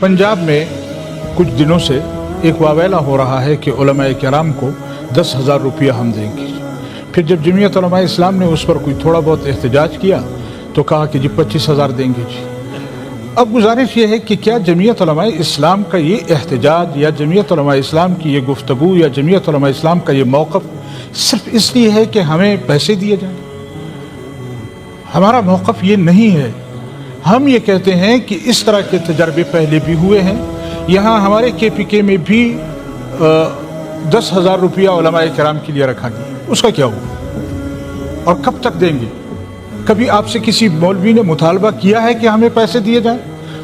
पंजाब में कुछ दिनों से एक वावेला हो रहा है कि उलमाए किराम को 10,000 रुपया हम देंगे। फिर जब जमीयत उलमाए इस्लाम ने उस पर कोई थोड़ा बहुत एहतजाज किया तो कहा कि जी 25,000 देंगे जी। अब गुजारिश ये है कि क्या जमीयत उलमाए इस्लाम का ये एहतजाज या जमीयत उलमाए इस्लाम की ये गुफ्तगू या जमीयत उलमाए इस्लाम का ये मौक़िफ़ सिर्फ इसलिए है कि हमें पैसे दिए जाएं? हमारा मौक़िफ़ ये नहीं है। हम ये कहते हैं कि इस तरह के तजर्बे पहले भी हुए हैं। यहाँ हमारे KPK में भी 10,000 रुपया उलमाए किराम के लिए रखा गया। उसका क्या हुआ और कब तक देंगे? कभी आपसे किसी मौलवी ने मुतालबा किया है कि हमें पैसे दिए जाएं?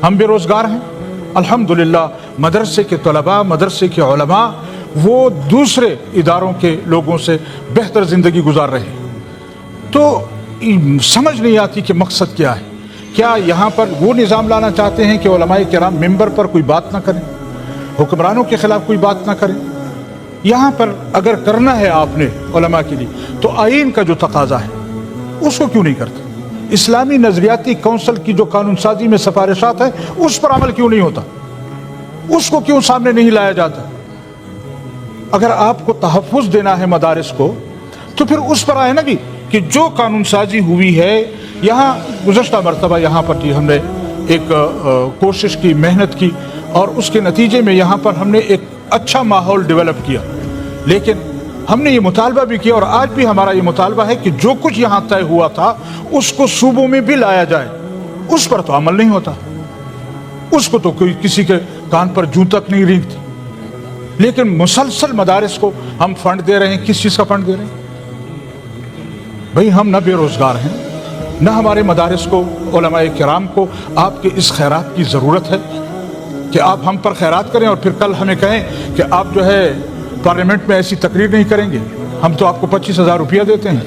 हम बेरोज़गार हैं। अल्हम्दुलिल्लाह मदरसे के तलबा, मदरसे के उलमा वो दूसरे इदारों के लोगों से बेहतर ज़िंदगी गुजार रहे हैं। तो समझ नहीं आती कि मकसद क्या है। क्या यहाँ पर वो निज़ाम लाना चाहते हैं कि उलमाए किराम मिंबर पर कोई बात ना करें, हुक्मरानों के ख़िलाफ़ कोई बात ना करें? यहाँ पर अगर करना है आपने उलमा के लिए तो आईन का जो तकाज़ा है उसको क्यों नहीं करते? इस्लामी नज़रियाती कौंसल की जो कानून साजी में सिफारिशात है उस पर अमल क्यों नहीं होता? उसको क्यों सामने नहीं लाया जाता? अगर आपको तहफ़्फ़ुज़ देना है मदारिस को तो फिर उस पर आए ना कि जो कानून साजी हुई है। यहाँ गुज़श्ता मरतबा यहाँ पर जी हमने एक कोशिश की, मेहनत की और उसके नतीजे में यहाँ पर हमने एक अच्छा माहौल डेवलप किया। लेकिन हमने ये मुतालबा भी किया और आज भी हमारा ये मुतालबा है कि जो कुछ यहाँ तय हुआ था उसको सूबों में भी लाया जाए। उस पर तो अमल नहीं होता, उसको तो कोई किसी के कान पर जूं तक नहीं रेंगती। लेकिन मुसलसल मदारिस को हम फंड दे रहे हैं। किस चीज़ का फंड दे रहे हैं भाई? हम ना बेरोज़गार हैं, न हमारे मदारिस को, उलमाए किराम को आपके इस खैरात की ज़रूरत है कि आप हम पर खैरात करें और फिर कल हमें कहें कि आप जो है पार्लियामेंट में ऐसी तकरीर नहीं करेंगे। हम तो आपको 25,000 रुपया देते हैं,